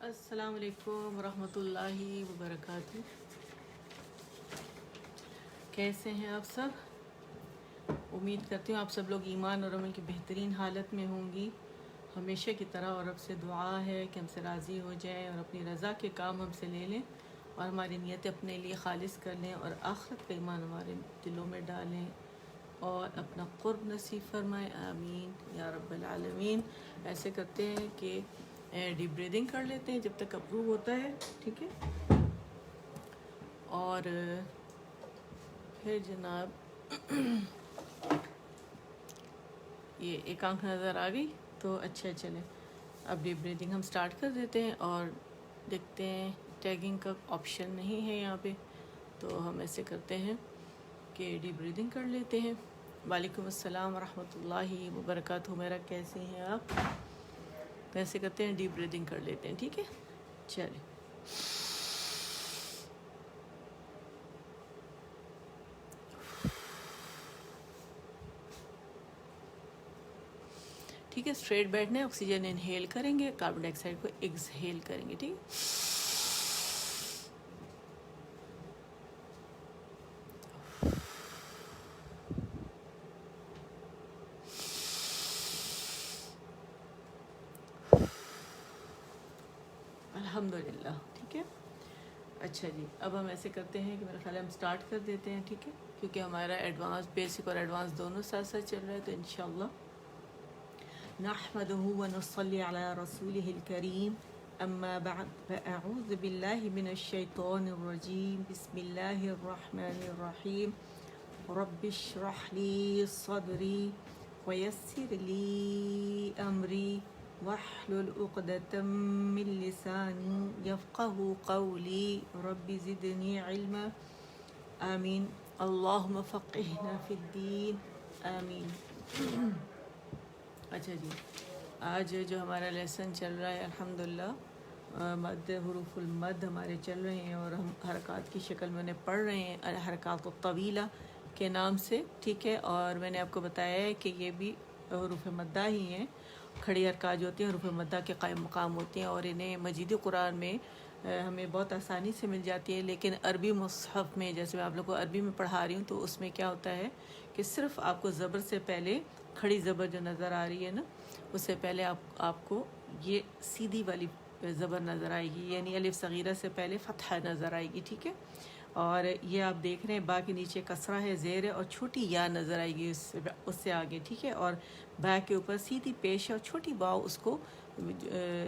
السلام علیکم ورحمۃ اللہ وبرکاتہ. کیسے ہیں آپ سب؟ امید کرتی ہوں آپ سب لوگ ایمان اور عمل کی بہترین حالت میں ہوں گی ہمیشہ کی طرح. اور رب سے دعا ہے کہ ہم سے راضی ہو جائیں اور اپنی رضا کے کام ہم سے لے لیں اور ہماری نیتیں اپنے لیے خالص کر لیں اور آخرت کا ایمان ہمارے دلوں میں ڈالیں اور اپنا قرب نصیب فرمائیں. آمین یا رب العالمین. ایسے کرتے ہیں کہ ڈیپ بریدنگ کر لیتے ہیں جب تک اپروو ہوتا ہے. ٹھیک ہے. اور پھر جناب یہ ایک آنکھ نظر آ گئی تو اچھا چلے. اب ڈیپ بریدنگ ہم سٹارٹ کر دیتے ہیں اور دیکھتے ہیں ٹیگنگ کا آپشن نہیں ہے یہاں پہ تو ہم ایسے کرتے ہیں کہ ڈیپ بریدنگ کر لیتے ہیں. وعلیکم السلام ورحمۃ اللہ وبرکاتہ. میرا کیسے ہیں آپ؟ ایسے کرتے ہیں ڈیپ بریدنگ کر لیتے ہیں. ٹھیک ہے چلیں. ٹھیک ہے. اسٹریٹ بیٹھنا ہے. آکسیجن انہیل کریں گے, کاربن ڈائی آکسائڈ کو ایکسہیل کریں گے. ٹھیک ہے. الحمدللہ. ٹھیک ہے. اچھا جی, اب ہم ایسے کرتے ہیں کہ میرا خیال ہے ہم سٹارٹ کر دیتے ہیں. ٹھیک ہے, کیونکہ ہمارا ایڈوانس بیسک اور ایڈوانس دونوں ساتھ ساتھ چل رہا ہے تو انشاءاللہ. نحمده ونصلي على رسوله الكريم. اما بعد فاعوذ بالله من الشيطان الرجيم. بسم الله الرحمن الرحيم. رب اشرح لي صدري ويسر لي امري واحلل عقدة من لساني يفقهوا قولي. رب زدني علما. آمین. اللہم فقہنا فی الدین. آمین. اچھا جی, آج جو ہمارا لیسن چل رہا ہے الحمدللہ مد, حروف المد ہمارے چل رہے ہیں اور ہم حرکات کی شکل میں انہیں پڑھ رہے ہیں الحرکات الطویلہ کے نام سے. ٹھیک ہے. اور میں نے آپ کو بتایا ہے کہ یہ بھی حروف مدہ ہی ہیں. کھڑی حرکات جو ہوتی ہیں حروف مدہ کے قائم مقام ہوتی ہیں اور انہیں مجید قرآن میں ہمیں بہت آسانی سے مل جاتی ہے. لیکن عربی مصحف میں, جیسے میں آپ لوگ کو عربی میں پڑھا رہی ہوں, تو اس میں کیا ہوتا ہے کہ صرف آپ کو زبر سے پہلے کھڑی زبر جو نظر آ رہی ہے نا, اس سے پہلے آپ کو یہ سیدھی والی زبر نظر آئے گی, یعنی الف صغیرہ سے پہلے فتحہ نظر آئے گی. ٹھیک ہے. اور یہ آپ دیکھ رہے ہیں با کے نیچے کسرہ ہے, زیر ہے, اور چھوٹی یا نظر آئے گی اس سے آگے. ٹھیک ہے. اور با کے اوپر سیدھی پیش ہے اور چھوٹی واو اس کو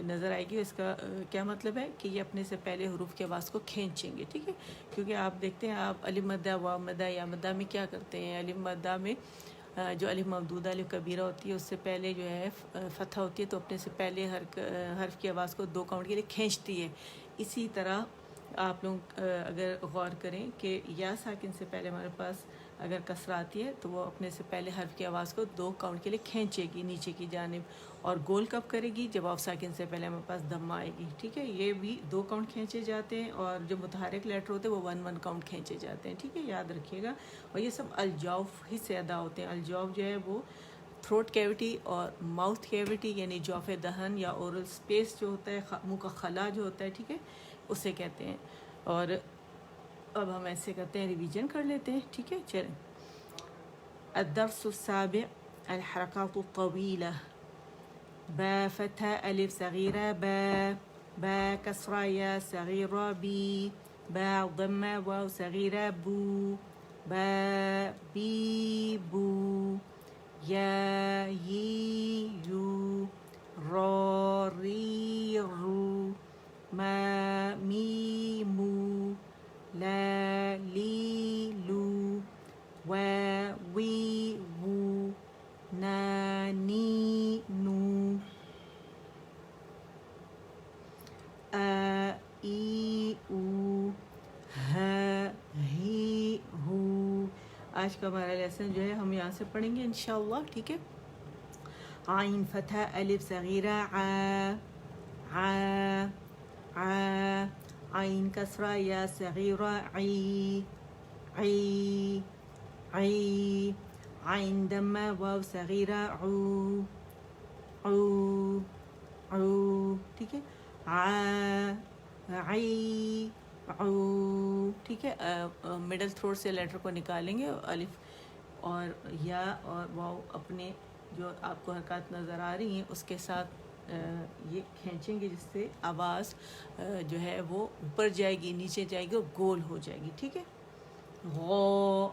نظر آئے گی. اس کا کیا مطلب ہے کہ یہ اپنے سے پہلے حروف کے آواز کو کھینچیں گے. ٹھیک ہے. کیونکہ آپ دیکھتے ہیں آپ الف مدہ, واو مدہ, یا مدہ میں کیا کرتے ہیں. الف مدہ میں جو الف ممدودہ الف کبیرہ ہوتی ہے اس سے پہلے جو ہے فتحہ ہوتی ہے, تو اپنے سے پہلے حرف کی آواز کو 2 کاؤنٹ کے لیے کھینچتی ہے. اسی طرح آپ لوگ اگر غور کریں کہ یا ساکن سے پہلے ہمارے پاس اگر کسرہ آتی ہے تو وہ اپنے سے پہلے حرف کی آواز کو 2 کاؤنٹ کے لیے کھینچے گی نیچے کی جانب, اور گول کب کرے گی جب آپ ساکن سے پہلے ہمارے پاس دمہ آئے گی. ٹھیک ہے. یہ بھی 2 کاؤنٹ کھینچے جاتے ہیں, اور جو متحرک لیٹر ہوتے ہیں وہ 1 کاؤنٹ کھینچے جاتے ہیں. ٹھیک ہے. یاد رکھیے گا. اور یہ سب الجوف ہی سے ادا ہوتے ہیں. الجوف جو ہے وہ تھروٹ کیوٹی اور ماؤتھ کیوٹی, یعنی جوف دہن یا اورل سپیس جو ہوتا ہے, منہ کا خلا جو ہوتا ہے. ٹھیک ہے. اسے کہتے ہیں. اور اب ہم ایسے کرتے ہیں, ریویژن کر لیتے ہیں. ٹھیک ہے. چلیں. الدرس السابع الحركات الطويلة. با فتحة ألف صغيرة با, با كسرة يا صغيرة بي, با ضمة واو صغيرة بو, با بي بو, يا يي يو, را ري رو, ما مي مو, لا لي لو, وا وي وو, نا ني نو, آ ای او, ہ ہی ہو. آج کا ہمارا لیسن جو ہے ہم یہاں سے پڑھیں گے انشاءاللہ. ٹھیک ہے. عین فتحہ الف صغیرہ ع, ع, ع, عین کسرہ یا صغیرہ عی, عی, عی, عین دمہ واو صغیرہ عو, عو, عو. ٹھیک ہے. عی عو. ٹھیک ہے، مڈل تھروٹ سے لیٹر کو نکالیں گے، الف اور یا اور واو اپنے جو آپ کو حرکات نظر آ رہی ہیں اس کے ساتھ یہ کھینچیں گے، جس سے آواز جو ہے وہ اوپر جائے گی، نیچے جائے گی اور گول ہو جائے گی. ٹھیک ہے، غو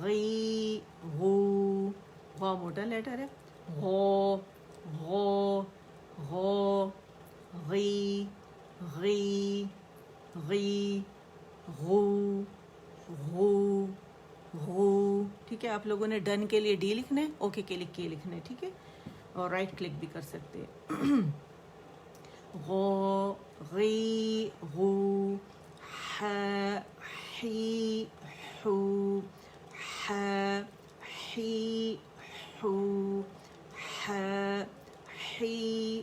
غی غو. غو موٹا لیٹر ہے. غو غو غو غی غی غی غو غو غو. ٹھیک ہے، آپ لوگوں نے ڈن کے لیے ڈی لکھنا ہے، اوکے کے لکھ کے لکھنا ہے. ٹھیک ہے، اور رائٹ کلک بھی کر سکتے ہیں. غو غی غو ح حی حو ح حی حو ح حی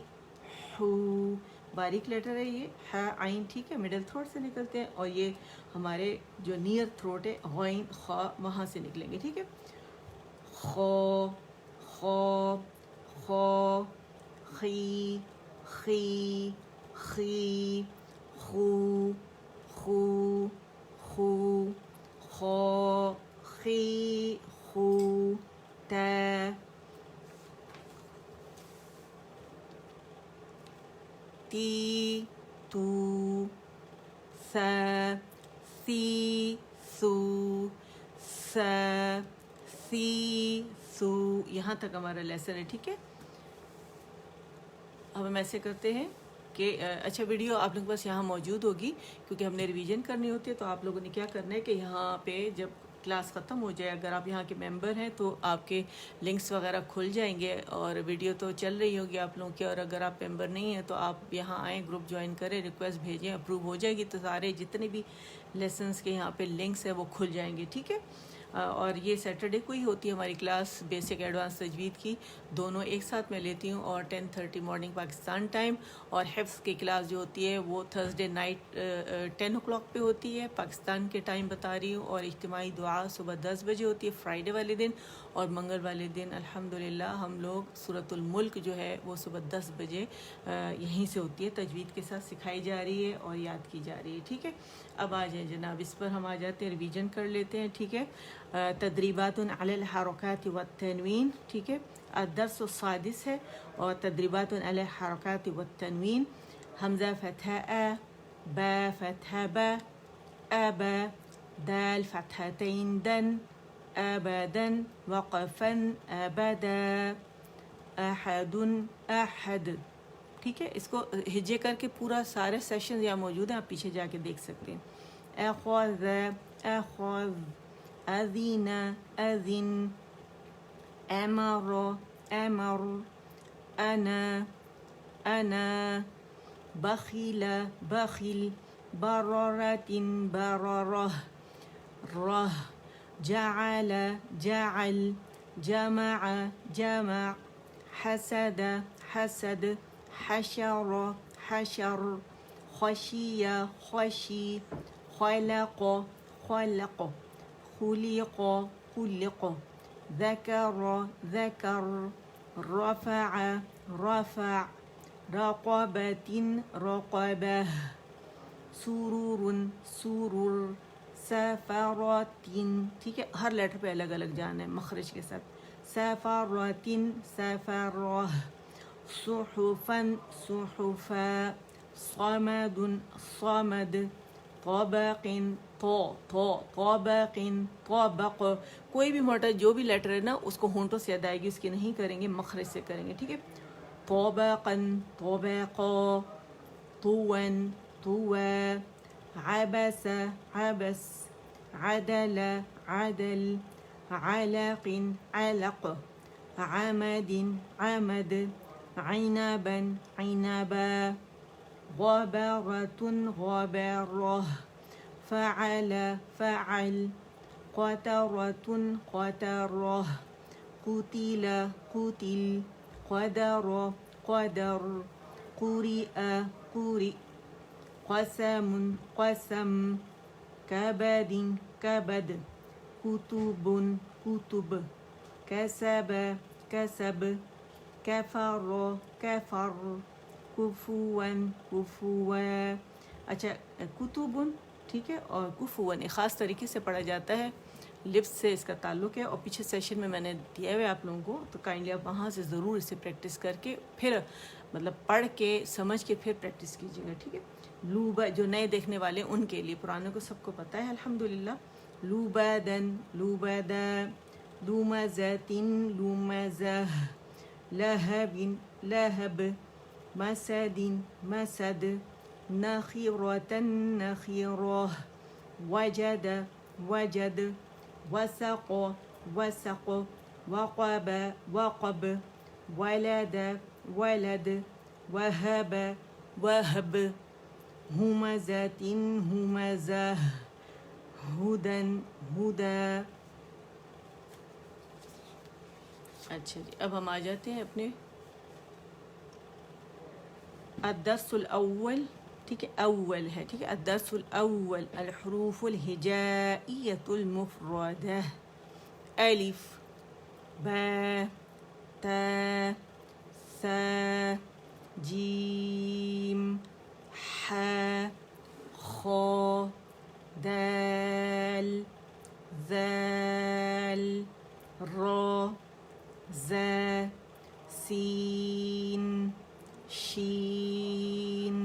حو. باریک لیٹر ہے یہ ح عین. ٹھیک ہے، مڈل تھروٹ سے نکلتے ہیں، اور یہ ہمارے جو نیئر تھروٹ ہے غین خا وہاں سے نکلیں گے. ٹھیک ہے، خو خو خو خی خی خی خو خو خو خو خی خو ت تی تو س سی سو س سی سو. یہاں تک ہمارا لیسن ہے. ٹھیک ہے، اب ہم ایسے کرتے ہیں کہ اچھا ویڈیو آپ لوگوں کے پاس یہاں موجود ہوگی، کیونکہ ہم نے ریویژن کرنی ہوتی ہے. تو آپ لوگوں نے کیا کرنا ہے کہ یہاں پہ جب کلاس ختم ہو جائے، اگر آپ یہاں کے ممبر ہیں تو آپ کے لنکس وغیرہ کھل جائیں گے، اور ویڈیو تو چل رہی ہوگی آپ لوگوں کی. اور اگر آپ ممبر نہیں ہیں تو آپ یہاں آئیں، گروپ جوائن کریں، ریکویسٹ بھیجیں، اپروو ہو جائے گی تو سارے جتنے بھی لیسنس کے یہاں پہ لنکس ہیں وہ کھل جائیں گے. ٹھیک ہے، اور یہ سیٹرڈے کو ہی ہوتی ہے ہماری کلاس، بیسک ایڈوانس تجوید کی دونوں ایک ساتھ میں لیتی ہوں، اور 10:30 مارننگ پاکستان ٹائم. اور حفظ کی کلاس جو ہوتی ہے وہ تھرسڈے نائٹ 10 o'clock پہ ہوتی ہے، پاکستان کے ٹائم بتا رہی ہوں. اور اجتماعی دعا صبح 10 بجے ہوتی ہے فرائیڈے والے دن، اور منگل والے دن الحمدللہ ہم لوگ سورۃ الملک جو ہے وہ صبح 10 بجے یہیں سے ہوتی ہے، تجوید کے ساتھ سکھائی جا رہی ہے اور یاد کی جا رہی ہے. ٹھیک ہے، اب آ جائیں جناب، اس پر ہم آ جاتے ہیں، ریویژن کر لیتے ہیں. ٹھیک ہے، تدریبات علی الحرکات والتنوین. ٹھیک ہے، الدرس السادس ہے، اور تدریبات علی الحرکات والتنوین. حمزہ فتحہ ا، با فتحہ با، ابا. دال فتحتین دن، ابدن. وقفا ابدا. احد احد. ٹھیک ہے، اس کو ہجے کر کے پورا سارے سیشن یہاں موجود ہیں، آپ پیچھے جا کے دیکھ سکتے ہیں. اخذ اخذ. اذن اذن. امر امر. انا انا. بخل بخل. بررت بررة. ره. جعل جعل. جمع جمع. حسد حسد. حشر حشر. خشي خشي. خلق خلق. خلق خلق. ذكر ذكر. رفع رفع. رقبة رقبة. سرور سرور. سفرات. ٹھیک ہے، ہر لیٹر پہ الگ الگ جانا ہے مخرج کے ساتھ. سفرات سفرہ. صحفا صحفا. صمد صمد. طبق طبق طبق. کوئی بھی موٹا جو بھی لیٹر ہے نا اس کو ہونٹوں سے ادائیگی اس کی نہیں کریں گے، مخرج سے کریں گے. ٹھیک ہے، طبقا طبقا. طوا طوا. عبس عبس. عدل عدل. علق علق. عمد عمد. عنبا عنبا. غبرة غبرة. فعل فعل. قترة قترة. قتل قتل. قدر قدر. قرئ قرئ. قسم قسم. كبد كبد. كتب كتب. كسب كسب. كفر كفر. کفون کفوا. اچھا کتبن ٹھیک ہے اور کفون ایک خاص طریقے سے پڑھا جاتا ہے, لپس سے اس کا تعلق ہے, اور پیچھے سیشن میں میں نے دیا ہوا ہے آپ لوگوں کو, تو کائنڈلی آپ وہاں سے ضرور اسے پریکٹس کر کے پھر مطلب پڑھ کے سمجھ کے پھر پریکٹس کیجیے گا ٹھیک ہے. لوبا جو نئے دیکھنے والے ان کے لیے, پرانے کو سب کو پتہ ہے الحمدللہ. لوبادن لوبادا, لومزاتن لومزہ, لہبن لہب, مسدن مسد, نخیرة نخیرہ, وجد وجد, وسق وسق, وقب وقب, ولد ولد, وهب وهب, همزة همزة, هدى هدى. اچھا جی اب ہم آ جاتے ہیں اپنے الدرس الاول ٹھیک ہے, اول ہے ٹھیک ہے. الدرس الاول الحروف الہجائیۃ المفردہ, الف با تا ثا جیم ح خا دال ذال را زا سین شین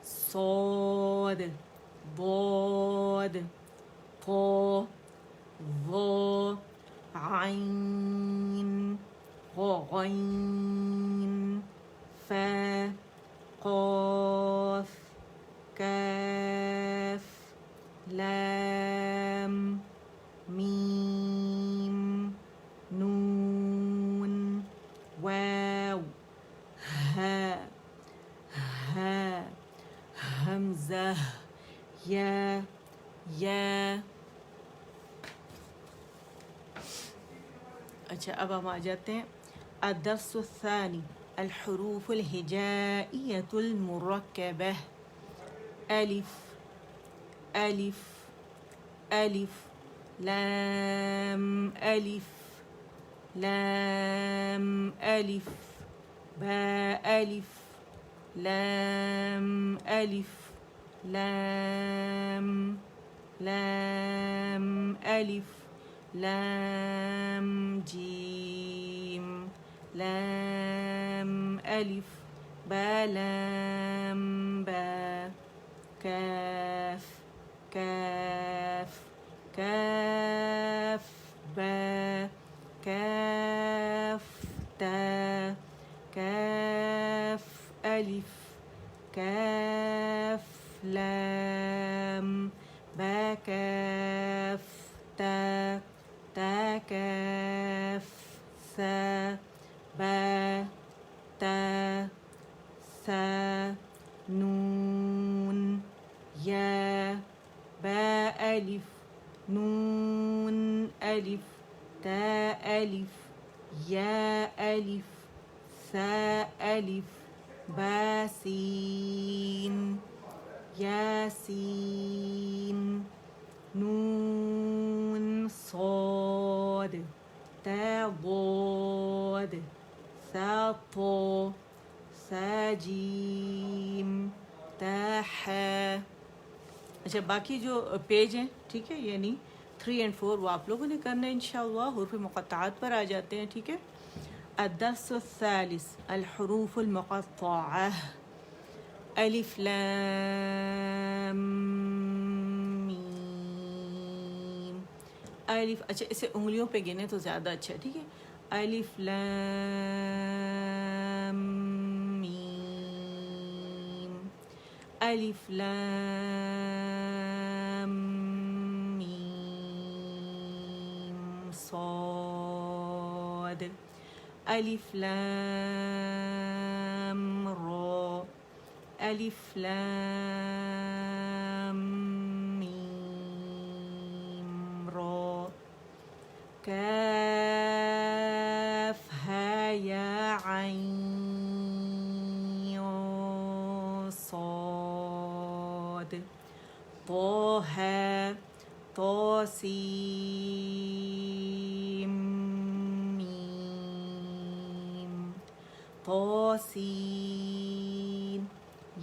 صاد ضاد طا ظا عین غین فا قاف کاف لام میم نون واو ہا ہا حمزہ یا یا. اچھا اب ہم آ جاتے ہیں الدرس الثانی الحروف الہجائیۃ المرکبہ, الف الف الف, لام الف لام الف, با الف لام الف لام لام الف لام جیم لام الف با لام با, کاف کاف کاف با, کاف تا, کاف الف, کاف لام, با کاف تا, تا کاف ثا, با تا ثا, نون یا, با الف نون الف, تا الف, یا الف, ثا الف, با سین یاسین, نون صاد, تا ضاد, ثا طا, ثا جیم, تا حا. اچھا باقی جو پیج ہیں ٹھیک ہے یعنی 3 and 4 وہ آپ لوگوں نے کرنا ہے انشاءاللہ. حروف مقطعات پر آ جاتے ہیں ٹھیک ہے. الدرس الثالث الحروف المقطعہ, الف لام میم, الف. اچھا اسے انگلیوں پہ گنے تو زیادہ اچھا ہے ٹھیک ہے. الف لام میم, الف لام میم صاد, الف لام را, الف لام میم را, کاف ها یا عین صاد, طه طاسیم میم, طاسیم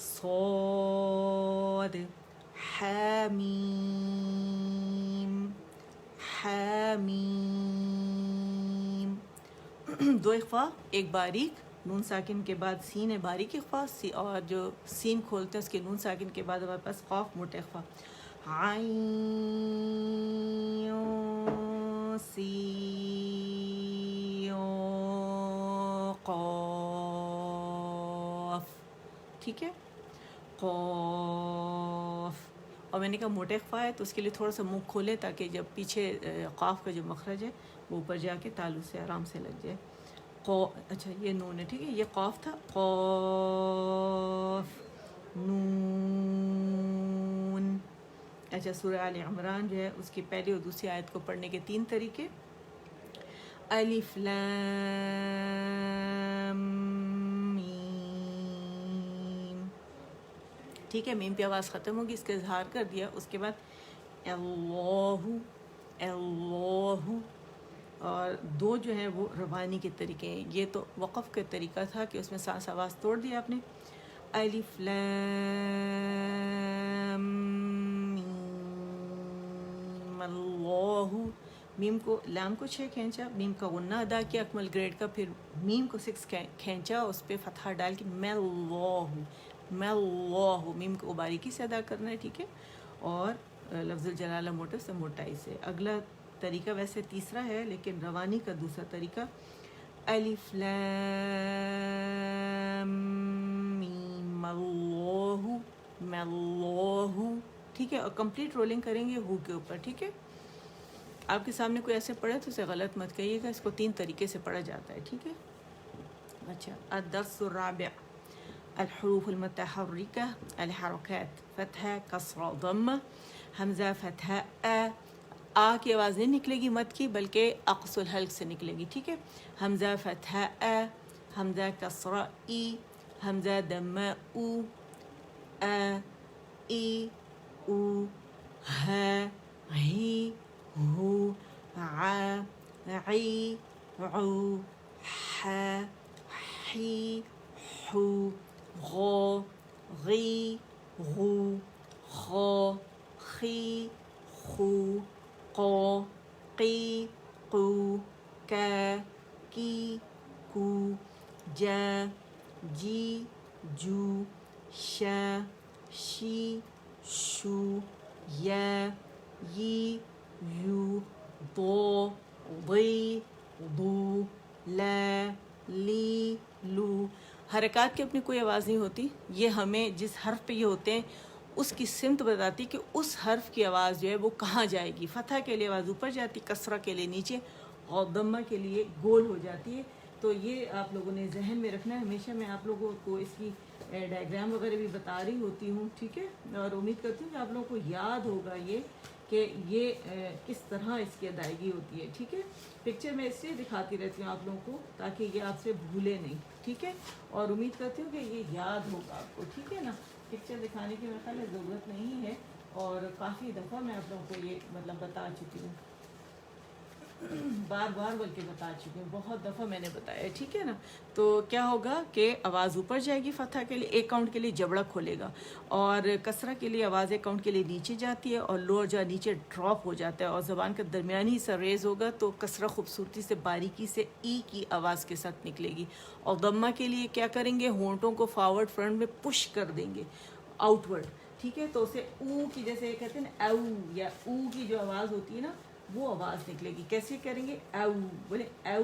صاد حامیم حامیم دو اخفا ایک باریک نون ساکن کے بعد سین ہے باریک اخفا اور جو سین کھولتے ہیں اس کے نون ساکن کے بعد ہمارے پاس قاف موٹا اخفا عین سین قاف ٹھیک ہے قاف اور میں نے کہا موٹا اخفا ہے تو اس کے لیے تھوڑا سا منہ کھولے تاکہ جب پیچھے قاف کا جو مخرج ہے وہ اوپر جا کے تالو سے آرام سے لگ جائے اچھا یہ نون ہے ٹھیک ہے یہ قاف تھا قاف نون اچھا سورہ آل عمران جو ہے اس کی پہلی اور دوسری آیت کو پڑھنے کے 3 طریقے الف لام میم ٹھیک ہے میم پہ آواز ختم ہوگی اس کا اظہار کر دیا اس کے بعد اللہ اللہ اور 2 جو ہیں وہ روانی کے طریقے ہیں یہ تو وقف کا طریقہ تھا کہ اس میں سانس آواز توڑ دیا آپ نے الف لام میم اللہ میم کو لام کو 6 کھینچا میم کا غنہ ادا کیا اکمل گریڈ کا پھر میم کو 6 کھینچا اس پہ فتحہ ڈال کے میں اللہ میم کو باریکی سے ادا کرنا ہے ٹھیک ہے اور لفظ الجلالہ موٹے سے موٹائی سے اگلا طریقہ ویسے تیسرا ہے لیکن روانی کا دوسرا طریقہ الف لام میم اللہ ٹھیک ہے اور کمپلیٹ رولنگ کریں گے ہو کے اوپر ٹھیک ہے آپ کے سامنے کوئی ایسے پڑھے تو اسے غلط مت کہیے گا اس کو 3 طریقے سے پڑھا جاتا ہے ٹھیک ہے اچھا الدرس الرابع الحروف المتحرکہ الحرکات فتحہ کسرہ ضمہ حمزہ فتحہ آ کی آواز نہیں نکلے گی مت کی بلکہ اقص الحلق سے نکلے گی ٹھیک ہے حمزہ فتحہ حمزہ کسرہ ای حمزہ دمہ او ای او ہ ہی ہو عی عو ح حی حو غو غی غو خو خی خو قو قی قو کا کی کو جا جی جو شا شی شو یا یی یو ضو ضی ضو لا لی لو حرکات کی اپنی کوئی آواز نہیں ہوتی یہ ہمیں جس حرف پہ یہ ہوتے ہیں اس کی سمت بتاتی کہ اس حرف کی آواز جو ہے وہ کہاں جائے گی فتحہ کے لیے آواز اوپر جاتی کسرہ کے لیے نیچے اور ضمہ کے لیے گول ہو جاتی ہے تو یہ آپ لوگوں نے ذہن میں رکھنا ہے ہمیشہ میں آپ لوگوں کو اس کی ڈائیگرام وغیرہ بھی بتا رہی ہوتی ہوں ٹھیک ہے اور امید کرتی ہوں کہ آپ لوگوں کو یاد ہوگا یہ کہ یہ کس طرح اس کی ادائیگی ہوتی ہے ٹھیک ہے پکچر میں اس لیے دکھاتی رہتی ہوں آپ لوگوں کو تاکہ یہ آپ سے بھولے نہیں ٹھیک ہے اور امید کرتی ہوں کہ یہ یاد ہوگا آپ کو ٹھیک ہے نا پکچر دکھانے کی میرے خیال میں ضرورت نہیں ہے اور کافی دفعہ میں آپ لوگوں کو یہ مطلب بتا چکی ہوں بار بار بلکہ بتا چکی ہوں بہت دفعہ میں نے بتایا ٹھیک ہے نا تو کیا ہوگا کہ آواز اوپر جائے گی فتحہ کے لیے ایک کاؤنٹ کے لیے جبڑا کھولے گا اور کسرہ کے لیے آواز ایک کاؤنٹ کے لیے نیچے جاتی ہے اور لوور جو نیچے ڈراپ ہو جاتا ہے اور زبان کا درمیانی حصہ ریز ہوگا تو کسرہ خوبصورتی سے باریکی سے ای کی آواز کے ساتھ نکلے گی اور ضمہ کے لیے کیا کریں گے ہونٹوں کو فارورڈ فرنٹ میں پش کر دیں گے آؤٹ ورڈ ٹھیک ہے تو اسے او کی جیسے کہتے ہیں نا او یا او کی جو آواز ہوتی ہے نا وہ آواز نکلے گی کیسے کریں گے او بولے او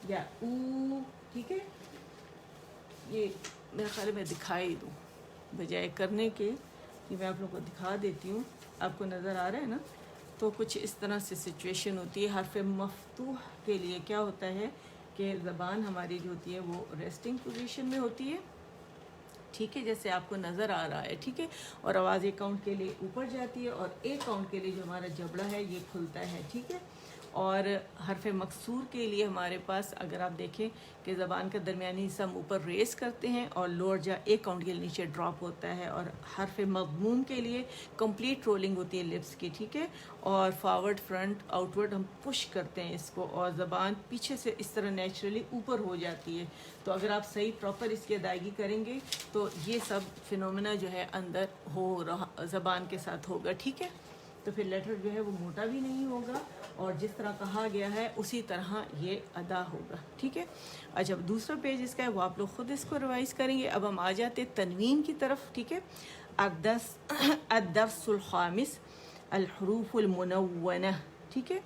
یا او ٹھیک ہے یہ میرے خیال میں دکھائی دوں بجائے کرنے کے کہ میں آپ لوگوں کو دکھا دیتی ہوں آپ کو نظر آ رہا ہے نا تو کچھ اس طرح سے سچویشن ہوتی ہے حرف مفتوح کے لیے کیا ہوتا ہے کہ زبان ہماری جو ہوتی ہے وہ ریسٹنگ پوزیشن میں ہوتی ہے ٹھیک ہے جیسے آپ کو نظر آ رہا ہے ٹھیک ہے اور آواز ایک کاؤنٹ کے لیے اوپر جاتی ہے اور ایک کاؤنٹ کے لیے جو ہمارا جبڑا ہے یہ کھلتا ہے ٹھیک ہے اور حرف مکسور کے لیے ہمارے پاس اگر آپ دیکھیں کہ زبان کا درمیانی حصہ ہم اوپر ریز کرتے ہیں اور لوور جا ایک کاؤنٹ کے نیچے ڈراپ ہوتا ہے، اور حرف مضموم کے لیے کمپلیٹ رولنگ ہوتی ہے لپس کی، ٹھیک ہے، اور فارورڈ فرنٹ آؤٹ ورڈ ہم پش کرتے ہیں اس کو، اور زبان پیچھے سے اس طرح نیچرلی اوپر ہو جاتی ہے۔ تو اگر آپ صحیح پراپر اس کی ادائیگی کریں گے تو یہ سب فنومنا جو ہے اندر ہو رہا زبان کے ساتھ ہوگا، ٹھیک ہے۔ تو پھر لیٹر جو ہے وہ موٹا بھی نہیں ہوگا، اور جس طرح کہا گیا ہے اسی طرح یہ ادا ہوگا، ٹھیک ہے۔ اچھا دوسرا پیج اس کا ہے وہ آپ لوگ خود اس کو ریوائز کریں گے۔ اب ہم آ جاتے تنوین کی طرف، ٹھیک ہے۔ الدرس الخامس الحروف المنونہ، ٹھیک ہے۔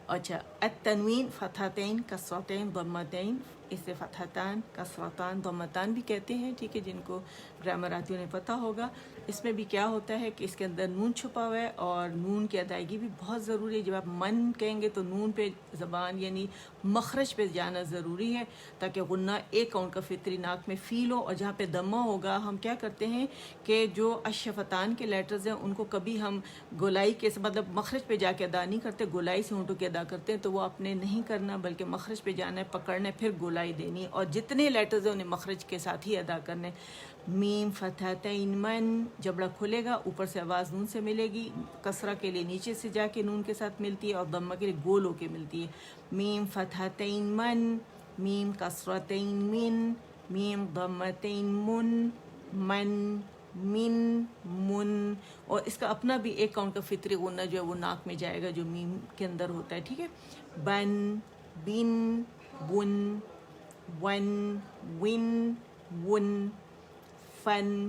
اچھا التنوین فتحتین کسرتین ضمتین، اسے فتحتان کسرتان ضمتان بھی کہتے ہیں، ٹھیک ہے، جن کو گرامر آتی انہیں پتہ ہوگا۔ اس میں بھی کیا ہوتا ہے کہ اس کے اندر نون چھپا ہوا ہے، اور نون کی ادائیگی بھی بہت ضروری ہے۔ جب آپ من کہیں گے تو نون پہ زبان یعنی مخرج پہ جانا ضروری ہے، تاکہ غنہ ایک کاؤنٹ کا فطری ناک میں فیل ہو، اور جہاں پہ دمہ ہوگا ہم کیا کرتے ہیں کہ جو الشفتان کے لیٹرز ہیں ان کو کبھی ہم گولائی کے مطلب مخرج پہ جا کے ادا نہیں کرتے، گولائی سے ہونٹوں کے ادا کرتے ہیں، تو وہ آپ نے نہیں کرنا، بلکہ مخرج پہ جانا ہے، پکڑنا ہے، پھر گولائی دینی ہے، اور جتنے لیٹرز ہیں انہیں مخرج کے ساتھ ہی ادا کرنے۔ میم فتحتین من، جبڑا کھلے گا اوپر سے آواز نون سے ملے گی، کسرہ کے لیے نیچے سے جا کے نون کے ساتھ ملتی ہے، اور ضمہ کے لیے گول ہو کے ملتی ہے۔ میم فتحتین من، میم کسرتین من، میم ضمتین من، من، من، من، اور اس کا اپنا بھی ایک کاؤنٹ کا فطری غنہ جو ہے وہ ناک میں جائے گا جو میم کے اندر ہوتا ہے، ٹھیک ہے۔ بن، بن، بن، ون، ون، ون، فن،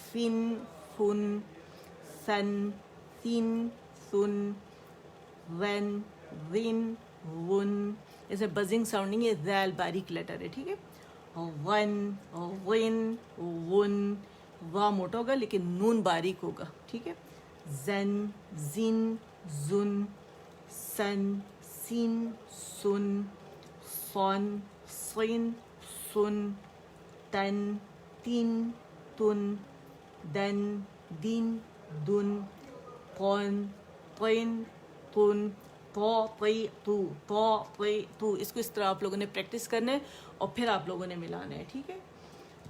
فن، فن، سن، سن، سن، ون، ون، ون، اسے بزنگ ساؤنڈ نہیں ہے، ذال باریک لیٹر ہے، ٹھیک ہے۔ ون، ون، ون، وا موٹا ہوگا لیکن نون باریک ہوگا، ٹھیک ہے۔ زن، زن، زن، سن، سن، سن، صن، صن، سن، تن، تن، تن، دن، دن، دن، قن، قن، تن، تو، تی، تو، تو، تی، تو، اس کو اس طرح آپ لوگوں نے پریکٹس کرنا ہے اور پھر آپ لوگوں نے ملانا ہے، ٹھیک ہے۔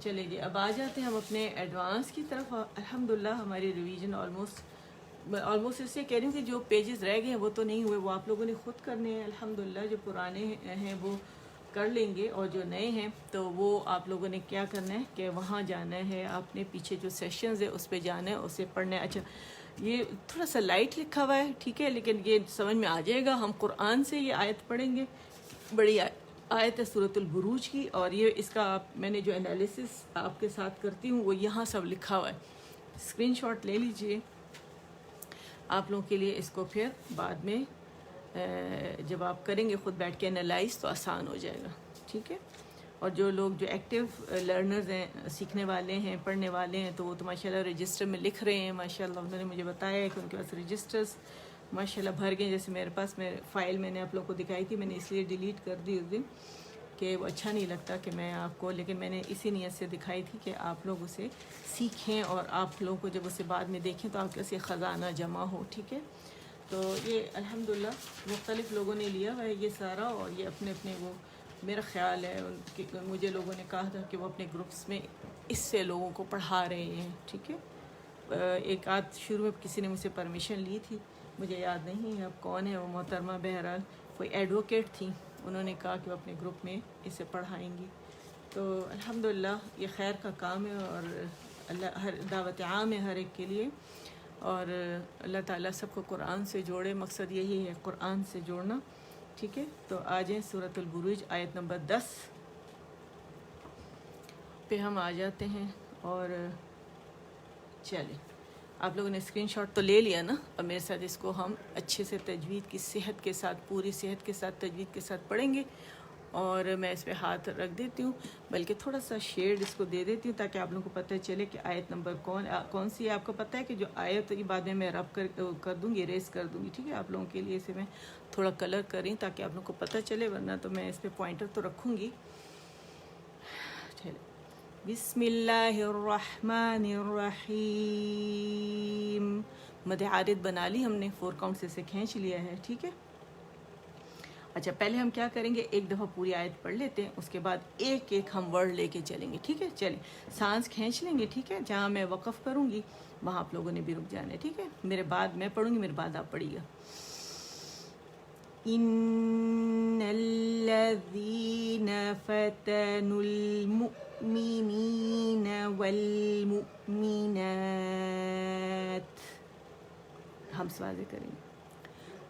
چلے جی اب آ جاتے ہیں ہم اپنے ایڈوانس کی طرف۔ الحمدللہ ہماری ریویژن آلموسٹ اس سے کہہ رہی ہوں کہ جو پیجز رہ گئے ہیں وہ تو نہیں ہوئے، وہ آپ لوگوں نے خود کرنے ہیں۔ الحمدللہ جو پرانے ہیں وہ کر لیں گے، اور جو نئے ہیں تو وہ آپ لوگوں نے کیا کرنا ہے کہ وہاں جانا ہے، آپ نے پیچھے جو سیشنز ہے اس پہ جانا ہے، اسے پڑھنا ہے۔ اچھا یہ تھوڑا سا لائٹ لکھا ہوا ہے، ٹھیک ہے، لیکن یہ سمجھ میں آ جائے گا۔ ہم قرآن سے یہ آیت پڑھیں گے، بڑی آیت ہے سورۃ البروج کی، اور یہ اس کا میں نے جو انالیسس آپ کے ساتھ کرتی ہوں وہ یہاں سب لکھا ہوا ہے، اسکرین شاٹ لے لیجئے آپ لوگوں کے لیے۔ اس کو پھر بعد میں جب آپ کریں گے خود بیٹھ کے انالائز تو آسان ہو جائے گا، ٹھیک ہے۔ اور جو لوگ جو ایکٹیو لرنرز ہیں، سیکھنے والے ہیں، پڑھنے والے ہیں، تو وہ تو ماشاءاللہ رجسٹر میں لکھ رہے ہیں، ماشاءاللہ انہوں نے مجھے بتایا ہے کہ ان کے پاس رجسٹرز ماشاءاللہ بھر گئے۔ جیسے میرے پاس فائل میں نے آپ لوگوں کو دکھائی تھی، میں نے اس لیے ڈیلیٹ کر دی اس دن کہ وہ اچھا نہیں لگتا کہ میں آپ کو، لیکن میں نے اسی نیت سے دکھائی تھی کہ آپ لوگ اسے سیکھیں، اور آپ لوگوں کو جب اسے بعد میں دیکھیں تو آپ کے سے خزانہ جمع ہو، ٹھیک ہے۔ تو یہ الحمدللہ مختلف لوگوں نے لیا ہوا ہے یہ سارا، اور یہ اپنے اپنے وہ میرا خیال ہے کہ مجھے لوگوں نے کہا تھا کہ وہ اپنے گروپس میں اس سے لوگوں کو پڑھا رہے ہیں، ٹھیک ہے۔ ایک آدھ شروع میں کسی نے مجھ سے پرمیشن لی تھی، مجھے یاد نہیں ہے اب کون ہے وہ محترمہ، بہرحال کوئی ایڈوکیٹ تھیں، انہوں نے کہا کہ وہ اپنے گروپ میں اسے پڑھائیں گی۔ تو الحمدللہ یہ خیر کا کام ہے، اور اللہ ہر دعوت عام ہے ہر ایک کے لیے، اور اللہ تعالیٰ سب کو قرآن سے جوڑے، مقصد یہی ہے قرآن سے جوڑنا، ٹھیک ہے۔ تو آ جائیں سورۃ البروج آیت نمبر 10 پہ ہم آ جاتے ہیں، اور چلیں آپ لوگوں نے اسکرین شاٹ تو لے لیا نا، اب میرے ساتھ اس کو ہم اچھے سے تجوید کی صحت کے ساتھ، پوری صحت کے ساتھ تجوید کے ساتھ پڑھیں گے، اور میں اس پہ ہاتھ رکھ دیتی ہوں، بلکہ تھوڑا سا شیڈ اس کو دے دیتی ہوں تاکہ آپ لوگوں کو پتہ چلے کہ آیت نمبر کون سی ہے۔ آپ کو پتہ ہے کہ جو آیت کی بعد میں رب کر دوں گی، ریز کر دوں گی، ٹھیک ہے۔ آپ لوگوں کے لیے اسے میں تھوڑا کلر کریں تاکہ آپ لوگوں کو پتہ چلے، ورنہ تو میں اس پہ پوائنٹر تو رکھوں گی۔ بسم اللہ الرحمن الرحیم، مد عارض بنا لی ہم نے، 4 کاؤنٹ سے اسے کھینچ لیا ہے، ٹھیک ہے۔ اچھا پہلے ہم کیا کریں گے، ایک دفعہ پوری آیت پڑھ لیتے ہیں، اس کے بعد ایک ایک ہم ورڈ لے کے چلیں گے، ٹھیک ہے؟ چلیں سانس کھینچ لیں گے، ٹھیک ہے؟ جہاں میں وقف کروں گی وہاں آپ لوگوں نے بھی رک جانا ہے، ٹھیک ہے؟ میرے بعد میں پڑھوں گی، میرے بعد آپ پڑھیے گا۔ ان الذین فتنوا المؤمنین والمؤمنات، ہم سوازے کریں گے،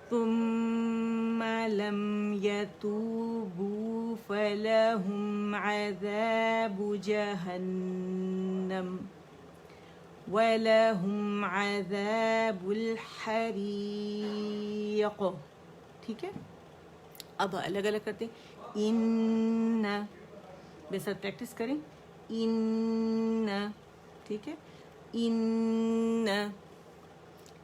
ثم لم يتوبوا فلهم عذاب جہنم وَلَهُمْ عَذَابُ الْحَرِيقِ، ٹھیک ہے؟ اب الگ الگ کرتے ہیں، ان بے ساتھ پریکٹس کریں، ان، ٹھیک ہے؟ ان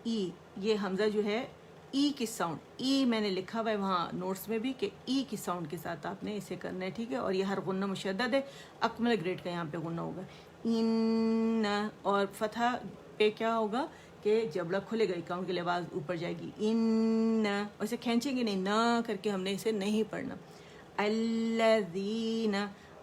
ای، یہ حمزہ جو ہے ای کی ساؤنڈ، ای میں نے لکھا ہوا ہے وہاں نوٹس میں بھی کہ ای کی ساؤنڈ کے ساتھ آپ نے اسے کرنا ہے، ٹھیک ہے؟ اور یہ ہر غنہ مشدد ہے، اکمل گریڈ کا یہاں پہ غنہ ہوگا، ان، اور فتحہ پہ کیا ہوگا کہ جبڑا کھلے گا، اکاؤنٹ کے لیے آواز اوپر جائے گی، ان، اسے کھینچیں گے نہیں، نہ کر کے ہم نے اسے نہیں پڑھنا، الذین،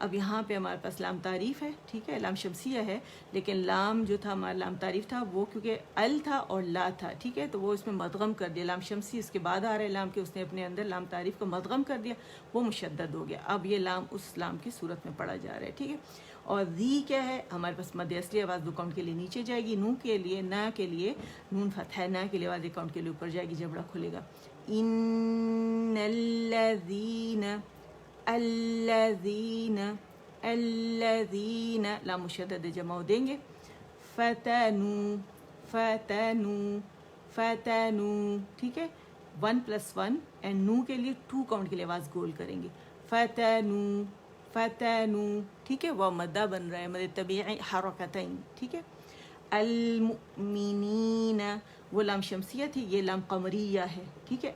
اب یہاں پہ ہمارے پاس لام تعریف ہے، ٹھیک ہے؟ لام شمسیہ ہے، لیکن لام جو تھا ہمارا لام تعریف تھا وہ کیونکہ ال تھا اور لا تھا، ٹھیک ہے؟ تو وہ اس میں مدغم کر دیا، لام شمسی اس کے بعد آ رہا ہے لام کے، اس نے اپنے اندر لام تعریف کو مدغم کر دیا، وہ مشدد ہو گیا، اب یہ لام اس لام کی صورت میں پڑھا جا رہا ہے، ٹھیک ہے؟ اور ذی کیا ہے، ہمارے پاس مد اصلی آواز دو کاؤنٹ کے لیے نیچے جائے گی، نو کے لیے، نہ کے لیے نون فتح ہے، نہ کے لیے آواز ایک کاؤنٹ کے لیے اوپر جائے گی، جبڑا کھلے گا، ان الذین، الذین، الذین، لام مشدد جمع دیں گے، فتنو، فتنو، فتنو، ٹھیک ہے؟ 1+1 اینڈ نو کے لیے 2 کاؤنٹ کے لیے آواز گول کریں گے، فتنو، فتنو، ٹھیک ہے؟ وہ مدہ بن رہا ہے، مد طبیعی حرکتین، ٹھیک ہے؟ المؤمنین، وہ لام شمسیہ تھی، یہ لام قمریہ ہے، ٹھیک ہے؟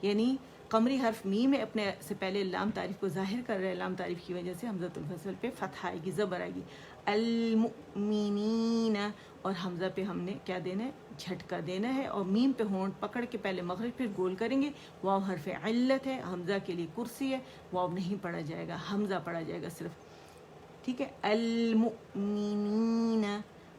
یعنی قمری حرف میم میں اپنے سے پہلے لام تعریف کو ظاہر کر رہے ہیں، لام تعریف کی وجہ سے حمزۃ الفصل پہ فتح آئے گی، زبر آئے گی، المؤمنین، اور حمزہ پہ ہم نے کیا دینا ہے، جھٹکا دینا ہے، اور میم پہ ہونٹ پکڑ کے پہلے مخرج پھر گول کریں گے، واو حرف علت ہے، حمزہ کے لیے کرسی ہے، واو نہیں پڑھا جائے گا، حمزہ پڑھا جائے گا صرف، ٹھیک ہے؟ المؤمنین،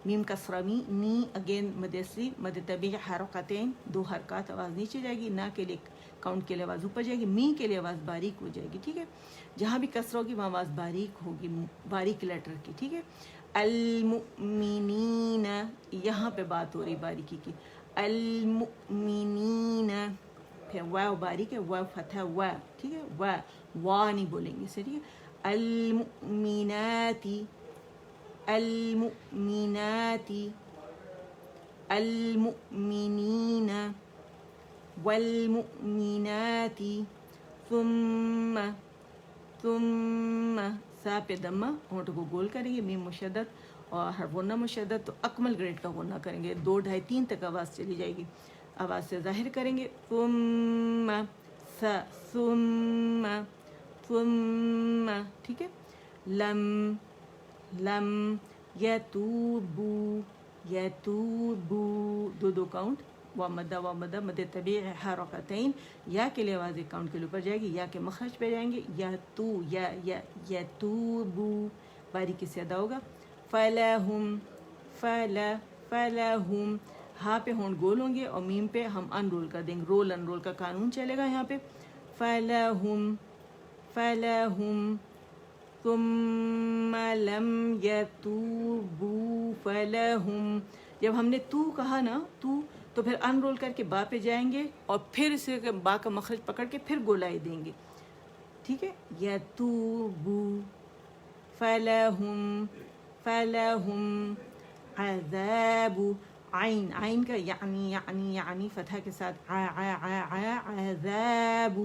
میم کسرہ می، نی اگین مد اصلی مد طبیعی حرکتین، 2 حرکات، آواز نیچے جائے گی، نہ کے لیے کاؤنٹ کے لیے آواز اوپر جائے گی، می کے لیے آواز باریک ہو جائے گی، ٹھیک ہے؟ جہاں بھی کسرہ ہوگی وہاں آواز باریک ہوگی، باریک لیٹر کی، ٹھیک ہے؟ المؤمنین، یہاں پہ بات ہو رہی باریکی کی، المؤمنین، پھر واو باریک ہے، واو فتح وا، ٹھیک ہے؟ وا نہیں بولیں گے اسے، ٹھیک ہے؟ المؤمنات، المؤمنات، المؤمنین والمؤمنات، ثم، ثم، سا پہ دمہ، ہونٹوں کو گول کریں گے، میم مشدد اور ہر غنہ مشدد، تو اکمل گریڈ کا غنہ کریں گے، 2 2.5 3 تک آواز چلی جائے گی، آواز سے ظاہر کریں گے، ثم، سا، ثم، ثم، ٹھیک ہے؟ لم، لم، یتوبو، یتوبو، 2 کاؤنٹ، ومدہ ومدہ مد طبیعی حرکتین، یا کے لیے آواز ایک کاؤنٹ کے لیے اوپر جائے گی، یا کے مخرج پہ جائیں گے، یا تو، یا یتوبو، باریکی سے ادا ہوگا، فلہم، فلہم، ہاں پہ ہونٹ گول ہوں گے اور میم پہ ہم ان رول کر دیں گے، رول ان رول کا قانون چلے گا یہاں پہ، فلہم، فلہم، ثم لم یتوبوا فلہم، جب ہم نے تو کہا نا، تو پھر ان رول کر کے با پہ جائیں گے اور پھر اسے با کا مخرج پکڑ کے پھر گولائی دیں گے، ٹھیک ہے؟ یتوبوا فلہم، فلہم عذاب، عین، عین کا یعنی، یعنی، یعنی فتح کے ساتھ عذاب،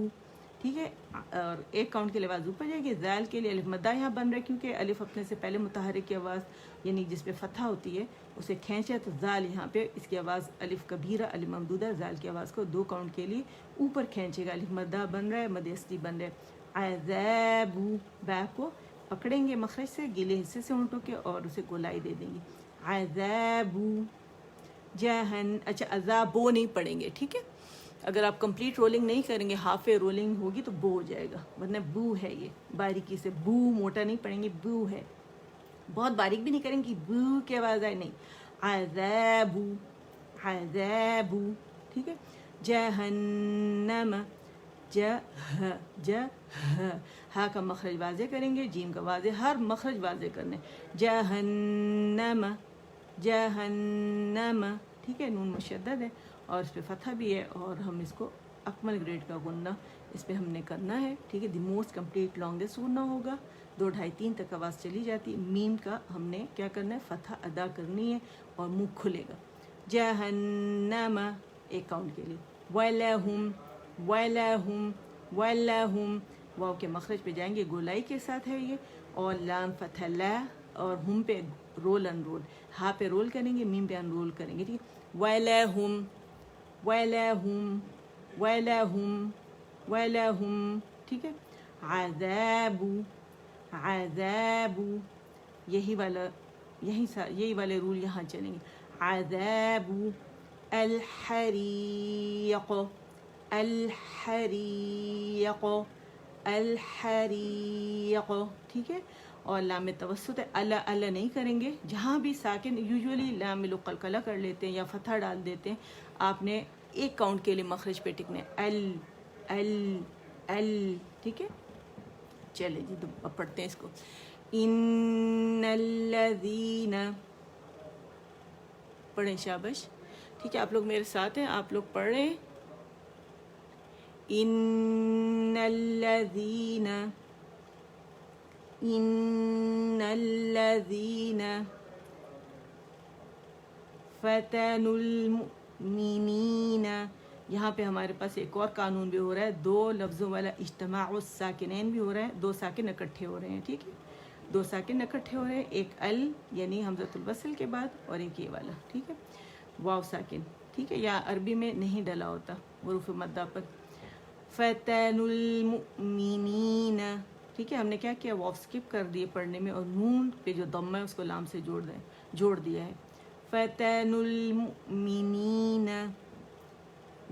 ٹھیک ہے؟ اور ایک کاؤنٹ کے لیے آواز اوپر جائے گی، ذال کے لیے الف مدہ یہاں بن رہا ہے کیونکہ الف اپنے سے پہلے متحرک کی آواز یعنی جس پہ فتح ہوتی ہے اسے کھینچا، تو ذال یہاں پہ اس کی آواز الف کبیرہ، الف ممدودہ، ذال کی آواز کو 2 کاؤنٹ کے لیے اوپر کھینچے گا، الف مدہ بن رہا ہے، مد اصلی بن رہا ہے، عذاب، با کو پکڑیں گے مخرج سے، گیلے حصے سے ہونٹوں کے، اور اسے گولائی دے دیں گے، عذاب، اچھا عذابو نہیں پڑھیں گے، ٹھیک ہے؟ اگر آپ کمپلیٹ رولنگ نہیں کریں گے، ہاف اے رولنگ ہوگی تو بو ہو جائے گا، ورنہ بو ہے یہ، باریکی سے بو، موٹا نہیں پڑھیں گے، بو ہے، بہت باریک بھی نہیں کریں گے بو کی آواز آئے، نہیں، عذابو، عذابو، ٹھیک ہے، جہنم، ہا کا مخرج واضح کریں گے، جیم کا واضح، ہر مخرج واضح کرنے، جہنم، جہنم، ٹھیک ہے، نون مشدد ہے اور اس پہ فتحہ بھی ہے، اور ہم اس کو اکمل گریڈ کا غنہ اس پہ ہم نے کرنا ہے، ٹھیک ہے، دی موسٹ کمپلیٹ لانگسٹ غنہ ہوگا، 2 2.5 3 تک آواز چلی جاتی، میم کا ہم نے کیا کرنا ہے، فتحہ ادا کرنی ہے اور منہ کھلے گا، جہنم، ایک کاؤنٹ کے لیے، وَلَهُمْ، وَلَهُمْ، وَلَهُمْ، واو کے مخرج پہ جائیں گے، گولائی کے ساتھ ہے یہ، اور لام فتح لا، اور ہم پہ رول ان رول، ہا پہ رول کریں گے، میم پہ ان رول کریں گے، ٹھیک ہے، وَلَهُمْ، وَلَهُمْ، وَلَهُمْ، وَلَهُمْ، ٹھیک ہے، عذاب، عذاب، یہی والا، یہی والے رول یہاں چلیں گے، عذاب، الحریق، الحریق، الحریق، ٹھیک ہے، اور لام توسط ہے، اللہ اللہ نہیں کریں گے، جہاں بھی ساکن یوزولی لام لوگ قلقلہ کر لیتے ہیں یا فتحہ ڈال دیتے ہیں، آپ نے ایک کاؤنٹ کے لیے مخرج پہ ٹکنے، ال، ٹھیک ہے، چلے جی تو اب پڑھتے ہیں اس کو، ان الذین، پڑھیں شابش، ٹھیک ہے، آپ لوگ میرے ساتھ ہیں، آپ لوگ پڑھ رہے ہیں، ان الذین، ان الذین فتنوا المؤمنین، یہاں پہ ہمارے پاس ایک اور قانون بھی ہو رہا ہے، 2 لفظوں والا اجتماع الساکنین بھی ہو رہا ہے، 2 ساکن اکٹھے ہو رہے ہیں، ٹھیک ہے، 2 ساکن اکٹھے ہو رہے ہیں، ایک ال یعنی حمزۃ الوصل کے بعد، اور ایک یہ والا، ٹھیک ہے، واو ساکن، ٹھیک ہے، یا عربی میں نہیں ڈلا ہوتا حروف مدہ پر، فتن المؤمنین، ٹھیک ہے، ہم نے کیا کیا، واو سکپ کر دیے پڑھنے میں، اور نون پہ جو ضمہ ہے اس کو لام سے جوڑ دیا ہے، فتن المؤمنین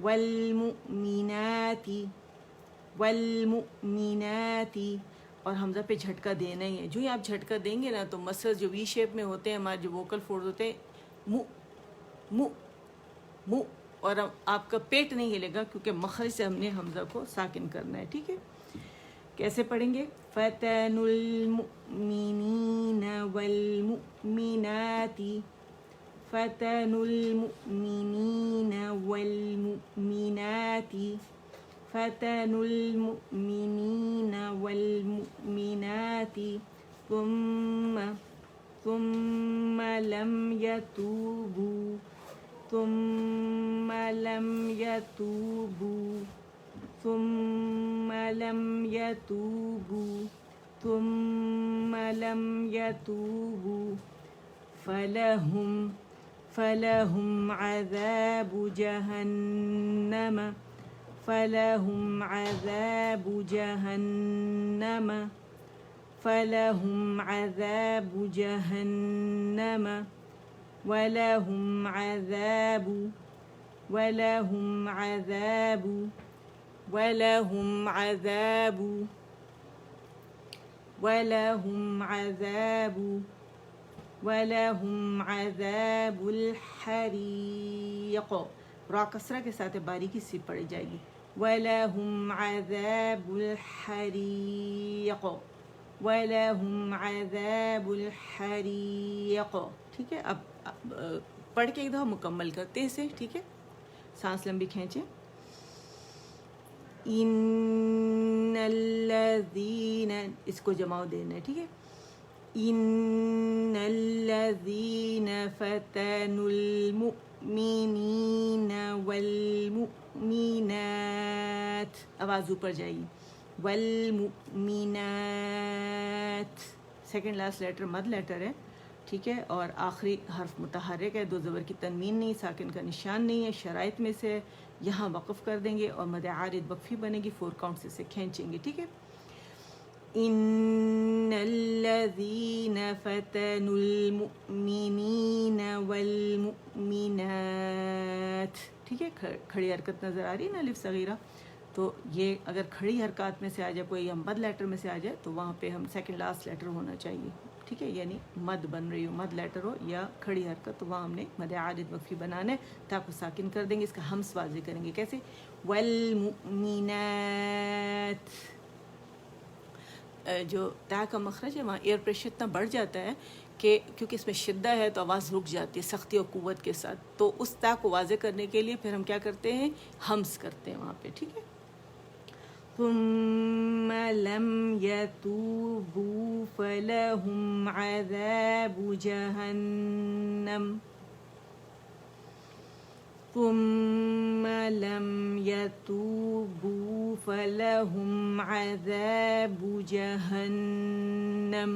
والمؤمنات، والمؤمنات، اور حمزہ پہ جھٹکا دینا ہی ہے، جو ہی آپ جھٹکا دیں گے نا تو مسل جو وی شیپ میں ہوتے ہیں ہمارے جو ووکل فورڈ ہوتے ہیں، مو مو مو، اور آپ کا پیٹ نہیں ہلے گا کیونکہ مخرج سے ہم نے حمزہ کو ساکن کرنا ہے، ٹھیک ہے، کیسے پڑھیں گے، فتن المؤمنین والمؤمنات، فتن المؤمنین والمؤمنات، فتن المؤمنین والمؤمنات، ثم لم يتوبوا، ثم لم يتوبوا، ثم لم يتوبوا، ثم لم يتوبوا، فلهم عذاب جهنم، فلهم عذاب جهنم، فلهم عذاب جهنم، ولهم عذاب، ولهم عذاب، ولهم عذاب، ولهم عذاب، ولهم عذاب الحریق، را کسرہ کے ساتھ باریکی سے پڑھی جائے گی، ولهم عذاب الحریق، ولهم عذاب الحریق، ٹھیک ہے، اب پڑھ کے ایک دفعہ مکمل کرتے ہیں اسے، ٹھیک ہے، سانس لمبی کھینچیں، ان الذین، اس کو جماؤ دینا ہے، ٹھیک ہے، ان الذین فتنوا المؤمنین والمؤمنات، آواز اوپر جائے گی، والمؤمنات، سیکنڈ لاسٹ لیٹر مد لیٹر ہے، ٹھیک ہے، اور آخری حرف متحرک ہے، 2 زبر کی تنوین نہیں، ساکن کا نشان نہیں ہے، شرائط میں سے یہاں وقف کر دیں گے، اور مد عارض وقفی بنے گی، 4 کاؤنٹ سے کھینچیں گے، ٹھیک ہے، ان الذین فتنوا المؤمنین والمؤمنات، ٹھیک ہے. کھڑی حرکت نظر آ رہی ہے نا الف صغیرہ, تو یہ اگر کھڑی حرکات میں سے آ جائے کوئی یا مد لیٹر میں سے آ جائے تو وہاں پہ ہم سیکنڈ لاسٹ لیٹر ہونا چاہیے. ٹھیک ہے, یعنی مد بن رہی ہو, مد لیٹر ہو یا کھڑی حرکت, تو وہاں ہم نے مد عارض وقفی بنانا ہے. تا کو ساکن کر دیں گے, اس کا ہمس واضح کریں گے. کیسے؟ والمؤمنات, جو تا کا مخرج ہے وہاں ایئر پریشر اتنا بڑھ جاتا ہے کہ کیونکہ اس میں شدہ ہے تو آواز رک جاتی ہے سختی اور قوت کے ساتھ. تو اس تا کو واضح کرنے کے لیے پھر ہم کیا کرتے ہیں, ہمس کرتے ہیں وہاں پہ. ٹھیک ہے. ثم لم يتوبوا فلهم عذاب جهنم ثم لم يتوبوا فلهم عذاب جهنم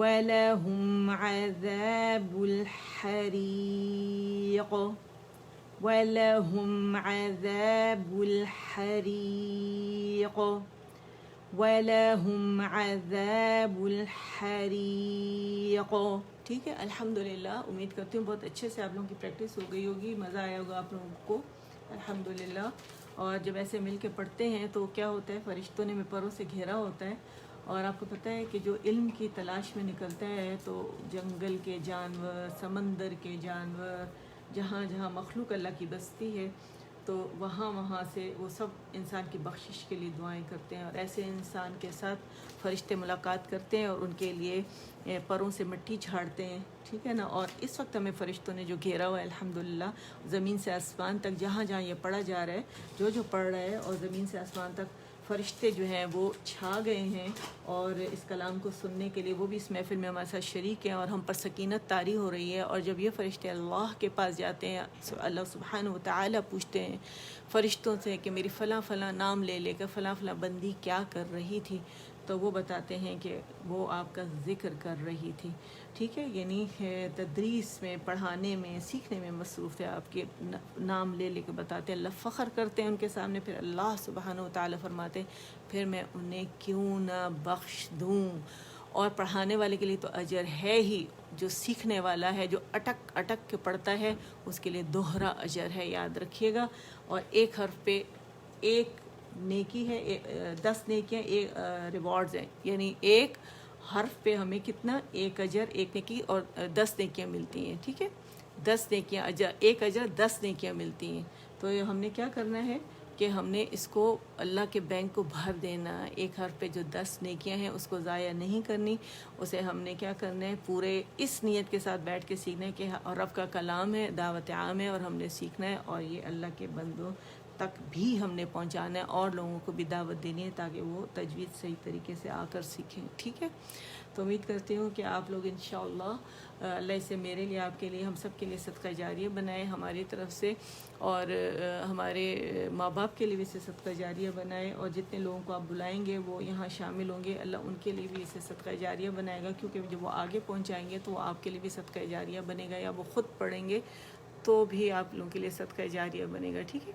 ولهم عذاب الحريق ولهم عذاب الحريق ولهم عذاب الحريق. ٹھیک ہے. الحمدللہ, امید کرتی ہوں بہت اچھے سے آپ لوگوں کی پریکٹس ہو گئی ہوگی, مزہ آیا ہوگا آپ لوگوں کو الحمدللہ. اور جب ایسے مل کے پڑھتے ہیں تو کیا ہوتا ہے, فرشتوں نے پروں سے گھیرا ہوتا ہے. اور آپ کو پتہ ہے کہ جو علم کی تلاش میں نکلتا ہے تو جنگل کے جانور, سمندر کے جانور, جہاں جہاں مخلوق اللہ کی بستی ہے تو وہاں سے وہ سب انسان کی بخشش کے لیے دعائیں کرتے ہیں. اور ایسے انسان کے ساتھ فرشتے ملاقات کرتے ہیں اور ان کے لیے پروں سے مٹی جھاڑتے ہیں. ٹھیک ہے نا. اور اس وقت ہمیں فرشتوں نے جو گھیرا ہوا ہے الحمدللہ, زمین سے آسمان تک جہاں جہاں یہ پڑھا جا رہا ہے, جو پڑھ رہا ہے, اور زمین سے آسمان تک فرشتے جو ہیں وہ چھا گئے ہیں اور اس کلام کو سننے کے لیے وہ بھی اس محفل میں ہمارے ساتھ شریک ہیں, اور ہم پر سکینت طاری ہو رہی ہے. اور جب یہ فرشتے اللہ کے پاس جاتے ہیں, اللہ سبحانہ و تعالی پوچھتے ہیں فرشتوں سے کہ میری فلاں فلاں نام لے لے کر فلاں فلاں بندی کیا کر رہی تھی, تو وہ بتاتے ہیں کہ وہ آپ کا ذکر کر رہی تھی. ٹھیک ہے. یعنی تدریس میں, پڑھانے میں, سیکھنے میں مصروف ہے. آپ کے نام لے لے کے بتاتے ہیں, اللہ فخر کرتے ہیں ان کے سامنے. پھر اللہ سبحانہ و تعالی فرماتے پھر میں انہیں کیوں نہ بخش دوں. اور پڑھانے والے کے لیے تو اجر ہے ہی, جو سیکھنے والا ہے, جو اٹک اٹک کے پڑھتا ہے, اس کے لیے دوہرا اجر ہے, یاد رکھیے گا. اور ایک حرف پہ ایک نیکی ہے, 10 نیکیاں, ایک ریوارڈز ہیں. یعنی ایک حرف پہ ہمیں کتنا, ایک اجر, ایک نیکی, اور 10 نیکیاں ملتی ہیں. ٹھیک ہے. 10 نیکیاں اجر, ایک اجر 10 نیکیاں ملتی ہیں. تو ہم نے کیا کرنا ہے کہ ہم نے اس کو اللہ کے بینک کو بھر دینا. ایک حرف پہ جو 10 نیکیاں ہیں اس کو ضائع نہیں کرنی. اسے ہم نے کیا کرنا ہے, پورے اس نیت کے ساتھ بیٹھ کے سیکھنا ہے کہ رب کا کلام ہے, دعوت عام ہے, اور ہم نے سیکھنا ہے, اور یہ اللہ کے بندوں تک بھی ہم نے پہنچانا ہے, اور لوگوں کو بھی دعوت دینی ہے تاکہ وہ تجوید صحیح طریقے سے آ کر سیکھیں. ٹھیک ہے. تو امید کرتی ہوں کہ آپ لوگ انشاءاللہ اللہ اسے میرے لیے, آپ کے لیے, ہم سب کے لیے صدقہ جاریہ بنائے ہماری طرف سے, اور ہمارے ماں باپ کے لیے بھی اسے صدقہ جاریہ بنائے, اور جتنے لوگوں کو آپ بلائیں گے وہ یہاں شامل ہوں گے, اللہ ان کے لیے بھی اسے صدقہ جاریہ بنائے گا. کیونکہ جب وہ آگے پہنچائیں گے تو وہ آپ کے لیے بھی صدقہ جاریہ بنے گا, یا وہ خود پڑھیں گے تو بھی آپ لوگوں کے لیے صدقہ جاریہ بنے گا. ٹھیک ہے.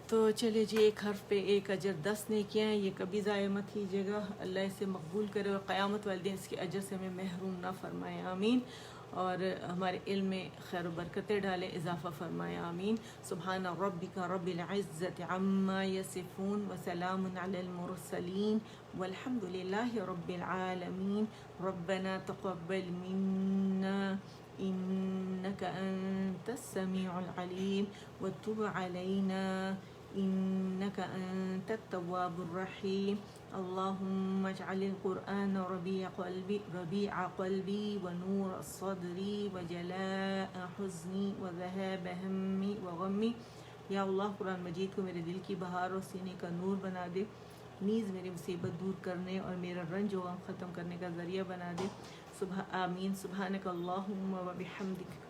تو چلے جی, ایک حرف پہ ایک اجر 10 نیکیاں ہیں, یہ کبھی ضائع مت کیجیے گا. اللہ اسے مقبول کرے اور قیامت والے دن اس کے اجر سے ہمیں محروم نہ فرمائے, آمین. اور ہمارے علم میں خیر و برکتیں ڈالیں, اضافہ فرمائے, آمین. سبحان ربک رب العزت عما یصفون وسلام علی المرسلین والحمد للہ رب العالمین. ربنا تقبل منا إنك أنت السميع العليم وتب علينا إنك أنت التواب الرحيم. اللهم اجعل القرآن ربيع قلبي ونور صدري وجلاء حزني وذهاب همي وغمي. یا اللہ, قرآن مجید کو میرے دل کی بہار اور سینے کا نور بنا دے, نیز میری مصیبت دور کرنے اور میرا رنج و غم ختم کرنے کا ذریعہ بنا دے. آمین. سبحانک اللہم و بحمدک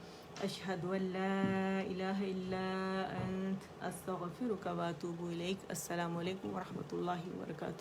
اشہد ان لا الہ الا انت استغفرک و اتوب الیک. السلام علیکم ورحمۃ اللہ وبرکاتہ.